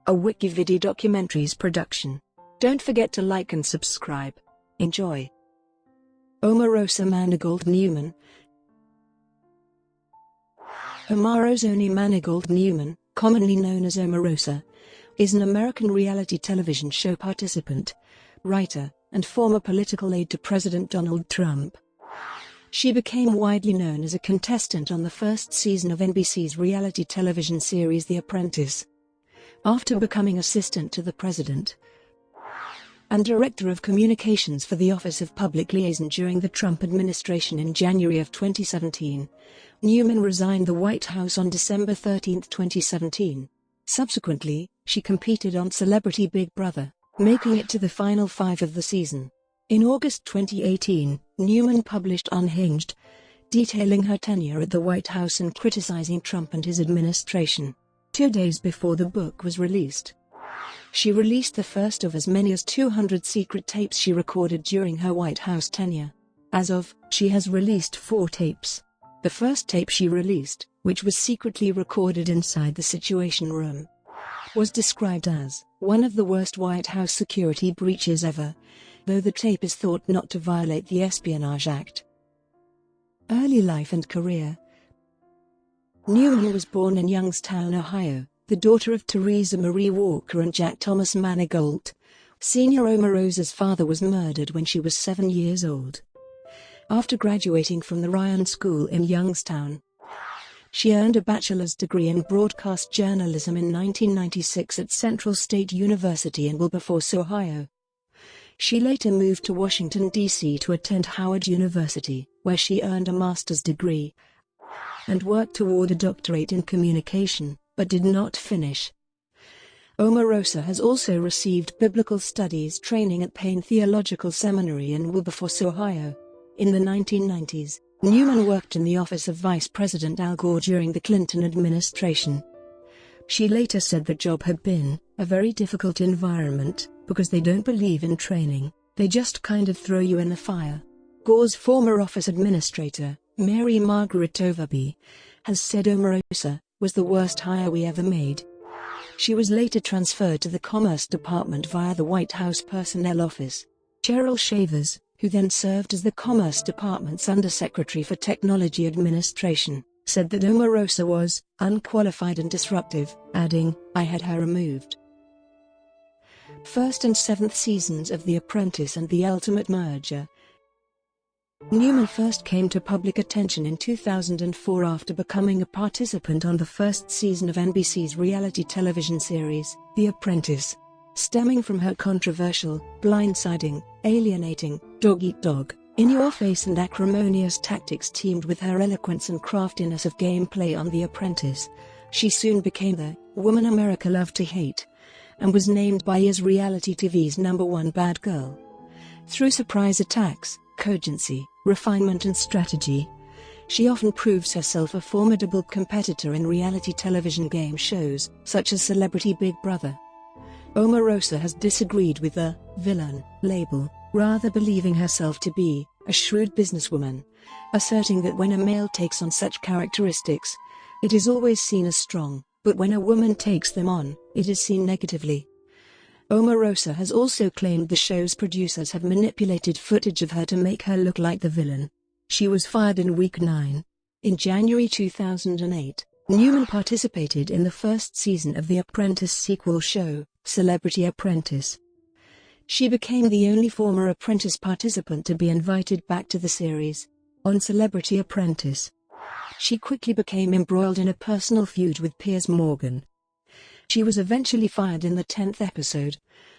a WikiVidi documentaries production. Don't forget to like and subscribe. Enjoy. Omarose Manigault Newman. Omarose Onee Manigault Newman, commonly known as Omarose, is an American reality television show participant, writer, and former political aide to President Donald Trump. She became widely known as a contestant on the first season of NBC's reality television series The Apprentice. After becoming assistant to the president and director of communications for the Office of Public Liaison during the Trump administration in January of 2017, Newman resigned the White House on December 13, 2017. Subsequently, she competed on Celebrity Big Brother, making it to the final 5 of the season. In August 2018, Newman published Unhinged, detailing her tenure at the White House and criticizing Trump and his administration. 2 days before the book was released, she released the first of as many as 200 secret tapes she recorded during her White House tenure. As of, she has released 4 tapes. The first tape she released, which was secretly recorded inside the Situation Room, was described as one of the worst White House security breaches ever, though the tape is thought not to violate the Espionage Act. Early life and career. Newman was born in Youngstown, Ohio, the daughter of Teresa Marie Walker and Jack Thomas Manigault. Senior Omarose's father was murdered when she was 7 years old. After graduating from the Ryan School in Youngstown, she earned a bachelor's degree in broadcast journalism in 1996 at Central State University in Wilberforce, Ohio. She later moved to Washington, D.C. to attend Howard University, where she earned a master's degree and worked toward a doctorate in communication, but did not finish. Omarose has also received biblical studies training at Payne Theological Seminary in Wilberforce, Ohio. In the 1990s, Newman worked in the office of Vice President Al Gore during the Clinton administration. She later said the job had been a very difficult environment, because they don't believe in training, they just kind of throw you in the fire. Gore's former office administrator, Mary Margaret Overby, has said Omarose was the worst hire we ever made. She was later transferred to the Commerce Department via the White House Personnel Office. Cheryl Shavers, who then served as the Commerce Department's Undersecretary for Technology Administration, said that Omarose was unqualified and disruptive, adding, "I had her removed." First and 7th seasons of The Apprentice and The Ultimate Merger. Newman first came to public attention in 2004 after becoming a participant on the first season of NBC's reality television series, The Apprentice. Stemming from her controversial, blindsiding, alienating, dog-eat-dog, in-your-face and acrimonious tactics teamed with her eloquence and craftiness of gameplay on The Apprentice, she soon became the woman America loved to hate, and was named by reality TV's #1 bad girl. Through surprise attacks, cogency, refinement and strategy, she often proves herself a formidable competitor in reality television game shows, such as Celebrity Big Brother. Omarose has disagreed with the villain label, rather believing herself to be a shrewd businesswoman, asserting that when a male takes on such characteristics, it is always seen as strong, but when a woman takes them on, it is seen negatively. Omarose has also claimed the show's producers have manipulated footage of her to make her look like the villain. She was fired in week 9. In January 2008, Newman participated in the first season of the Apprentice sequel show, Celebrity Apprentice. She became the only former Apprentice participant to be invited back to the series. On Celebrity Apprentice, she quickly became embroiled in a personal feud with Piers Morgan. She was eventually fired in the 10th episode,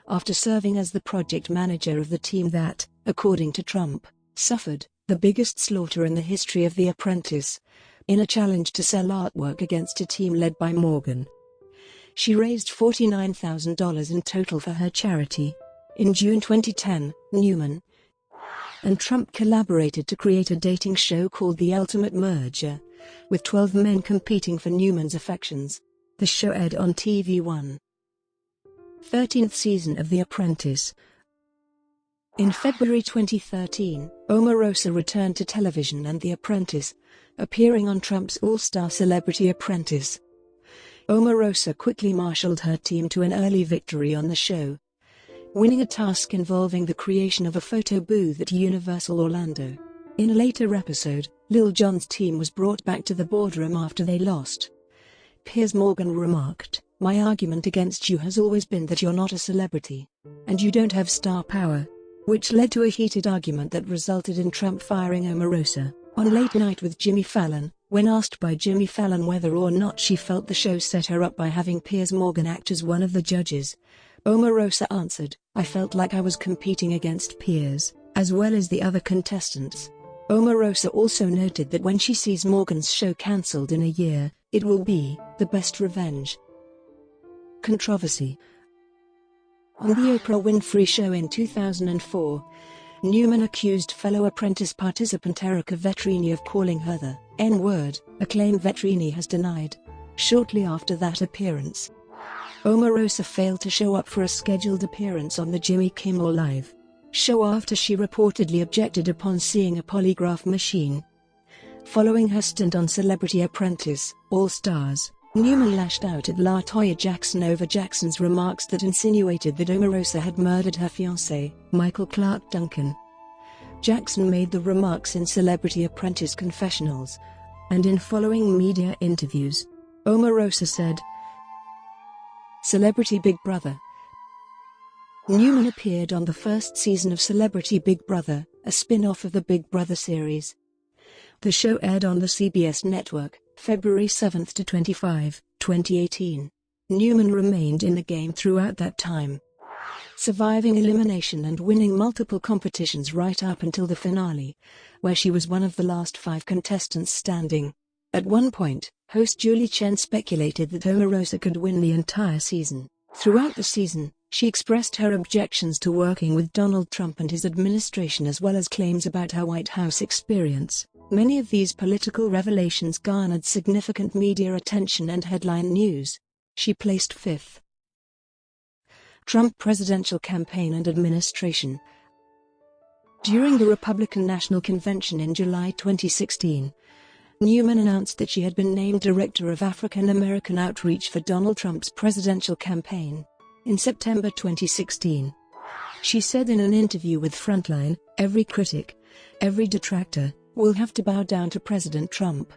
after serving as the project manager of the team that, according to Trump, suffered the biggest slaughter in the history of The Apprentice, in a challenge to sell artwork against a team led by Morgan. She raised $49,000 in total for her charity. In June 2010, Newman and Trump collaborated to create a dating show called The Ultimate Merger, with 12 men competing for Newman's affections. The show aired on TV1. 13th season of The Apprentice. In February 2013, Omarose returned to television and The Apprentice, appearing on Trump's all-star Celebrity Apprentice. Omarose quickly marshaled her team to an early victory on the show, winning a task involving the creation of a photo booth at Universal Orlando. In a later episode, Lil Jon's team was brought back to the boardroom after they lost. Piers Morgan remarked, "My argument against you has always been that you're not a celebrity, and you don't have star power," which led to a heated argument that resulted in Trump firing Omarose. On Late Night with Jimmy Fallon, when asked by Jimmy Fallon whether or not she felt the show set her up by having Piers Morgan act as one of the judges, Omarose answered, "I felt like I was competing against Piers, as well as the other contestants." Omarose also noted that when she sees Morgan's show cancelled in a year, it will be the best revenge. Controversy. On the Oprah Winfrey Show in 2004, Newman accused fellow Apprentice participant Erica Vetrini of calling her the N-word, a claim Vetrini has denied. Shortly after that appearance, Omarose failed to show up for a scheduled appearance on the Jimmy Kimmel Live show after she reportedly objected upon seeing a polygraph machine. Following her stint on Celebrity Apprentice, All Stars, Newman lashed out at LaToya Jackson over Jackson's remarks that insinuated that Omarose had murdered her fiancé, Michael Clark Duncan. Jackson made the remarks in Celebrity Apprentice confessionals, and in following media interviews. Omarose said, "Celebrity Big Brother." Newman appeared on the first season of Celebrity Big Brother, a spin-off of the Big Brother series. The show aired on the CBS network, February 7 to 25, 2018. Newman remained in the game throughout that time, surviving elimination and winning multiple competitions right up until the finale, where she was one of the last 5 contestants standing. At one point, host Julie Chen speculated that Omarose could win the entire season. Throughout the season, she expressed her objections to working with Donald Trump and his administration, as well as claims about her White House experience. Many of these political revelations garnered significant media attention and headline news. She placed 5th. Trump presidential campaign and administration. During the Republican National Convention in July 2016, Newman announced that she had been named Director of African American Outreach for Donald Trump's presidential campaign. In September 2016, she said in an interview with Frontline, "Every critic, every detractor, will have to bow down to President Trump.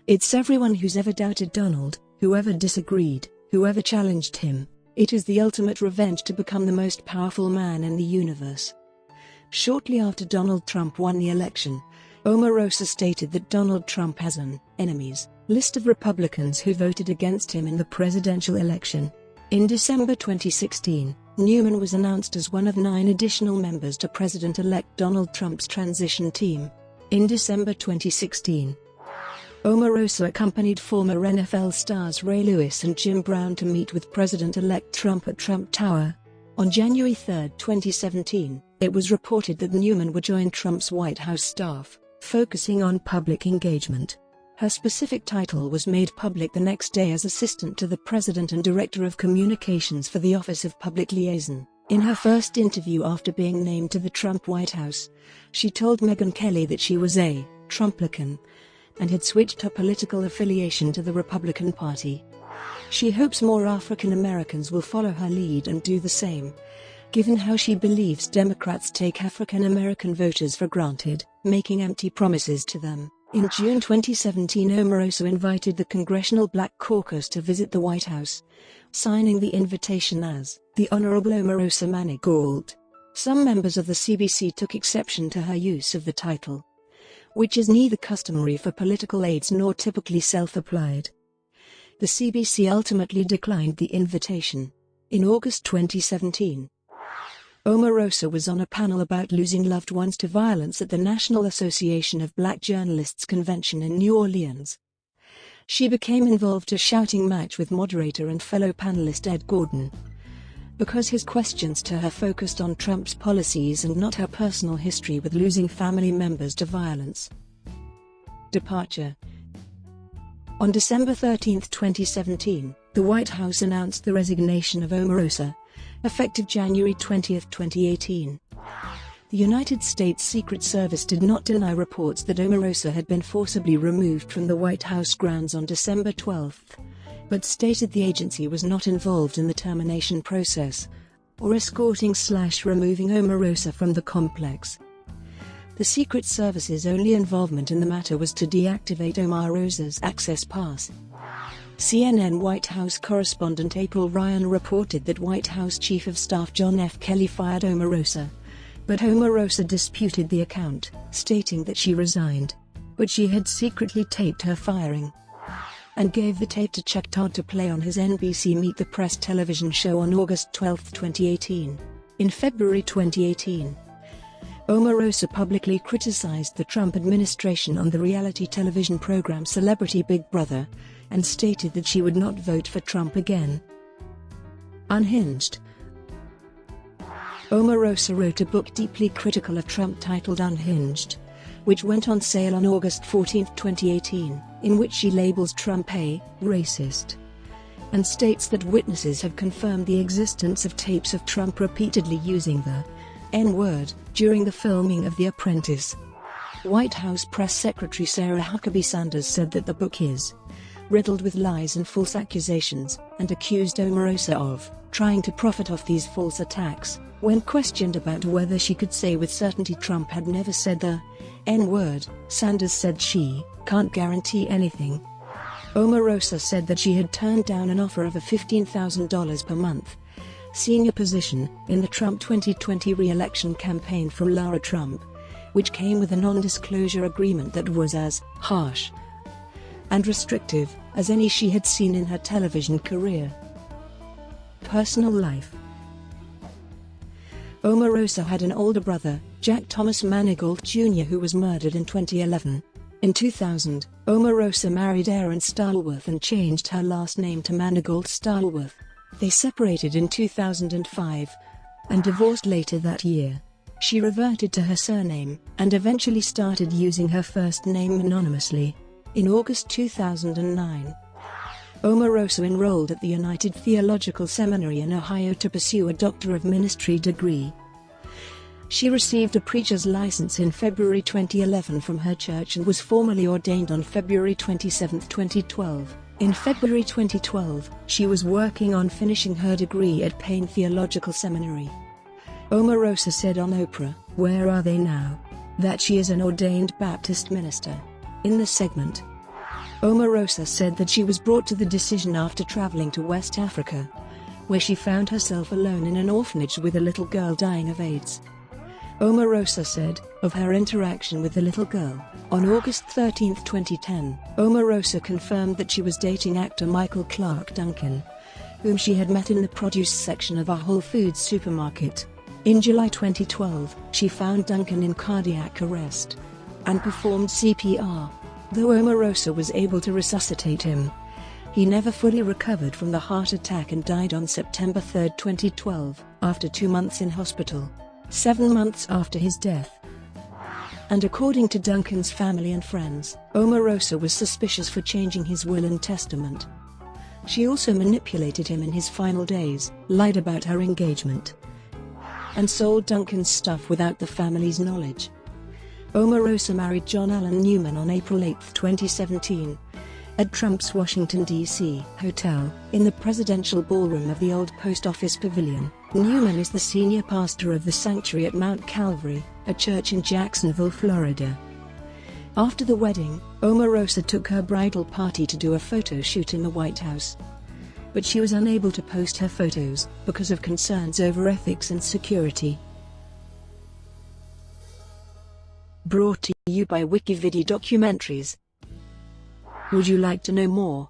It's everyone who's ever doubted Donald, whoever disagreed, whoever challenged him. It is the ultimate revenge to become the most powerful man in the universe." Shortly after Donald Trump won the election, Omarose stated that Donald Trump has an enemies list of Republicans who voted against him in the presidential election. In December 2016, Newman was announced as one of 9 additional members to President-elect Donald Trump's transition team. In December 2016, Omarose accompanied former NFL stars Ray Lewis and Jim Brown to meet with President-elect Trump at Trump Tower. On January 3, 2017, it was reported that Newman would join Trump's White House staff, focusing on public engagement. Her specific title was made public the next day as Assistant to the President and Director of Communications for the Office of Public Liaison. In her first interview after being named to the Trump White House, she told Megyn Kelly that she was a Trumplican and had switched her political affiliation to the Republican Party. She hopes more African Americans will follow her lead and do the same, given how she believes Democrats take African American voters for granted, making empty promises to them. In June 2017, Omarose invited the Congressional Black Caucus to visit the White House, signing the invitation as the Honorable Omarose Manigault. Some members of the CBC took exception to her use of the title, which is neither customary for political aides nor typically self-applied. The CBC ultimately declined the invitation. In August 2017, Omarose was on a panel about losing loved ones to violence at the National Association of Black Journalists convention in New Orleans. She became involved in a shouting match with moderator and fellow panelist Ed Gordon, because his questions to her focused on Trump's policies and not her personal history with losing family members to violence. Departure. On December 13, 2017, the White House announced the resignation of Omarose, effective January 20, 2018. The United States Secret Service did not deny reports that Omarose had been forcibly removed from the White House grounds on December 12, but stated the agency was not involved in the termination process, or escorting/removing Omarose from the complex. The Secret Service's only involvement in the matter was to deactivate Omarose's access pass. CNN White House correspondent April Ryan reported that White House Chief of Staff John F. Kelly fired Omarose, but Omarose disputed the account, stating that she resigned, but she had secretly taped her firing, and gave the tape to Chuck Todd to play on his NBC Meet the Press television show on August 12, 2018. In February 2018, Omarose publicly criticized the Trump administration on the reality television program Celebrity Big Brother, and stated that she would not vote for Trump again. Unhinged. Omarose wrote a book deeply critical of Trump titled Unhinged, which went on sale on August 14, 2018, in which she labels Trump a racist, and states that witnesses have confirmed the existence of tapes of Trump repeatedly using the N-word during the filming of The Apprentice. White House Press Secretary Sarah Huckabee Sanders said that the book is riddled with lies and false accusations, and accused Omarose of trying to profit off these false attacks. When questioned about whether she could say with certainty Trump had never said the N-word, Sanders said she can't guarantee anything. Omarose said that she had turned down an offer of a $15,000 per month senior position in the Trump 2020 re-election campaign from Lara Trump, which came with a non-disclosure agreement that was as harsh and restrictive as any she had seen in her television career. Personal life. Omarose had an older brother, Jack Thomas Manigault Jr., who was murdered in 2011. In 2000, Omarose married Aaron Stallworth and changed her last name to Manigault Stallworth. They separated in 2005 and divorced later that year. She reverted to her surname and eventually started using her first name anonymously. In August 2009, Omarose enrolled at the United Theological Seminary in Ohio to pursue a Doctor of Ministry degree. She received a preacher's license in February 2011 from her church and was formally ordained on February 27, 2012. In February 2012, she was working on finishing her degree at Payne Theological Seminary. Omarose said on Oprah, "Where Are They Now?" that she is an ordained Baptist minister. In the segment, Omarose said that she was brought to the decision after traveling to West Africa, where she found herself alone in an orphanage with a little girl dying of AIDS. Omarose said of her interaction with the little girl, on August 13, 2010, Omarose confirmed that she was dating actor Michael Clark Duncan, whom she had met in the produce section of a Whole Foods supermarket. In July 2012, she found Duncan in cardiac arrest and performed CPR. Though Omarose was able to resuscitate him, he never fully recovered from the heart attack and died on September 3, 2012, after 2 months in hospital, 7 months after his death. And according to Duncan's family and friends, Omarose was suspicious for changing his will and testament. She also manipulated him in his final days, lied about her engagement, and sold Duncan's stuff without the family's knowledge. Omarose married John Allen Newman on April 8, 2017, at Trump's Washington, D.C. hotel, in the presidential ballroom of the old post office pavilion. Newman is the senior pastor of the sanctuary at Mount Calvary, a church in Jacksonville, Florida. After the wedding, Omarose took her bridal party to do a photo shoot in the White House, but she was unable to post her photos because of concerns over ethics and security. Brought to you by WikiVidi Documentaries. Would you like to know more?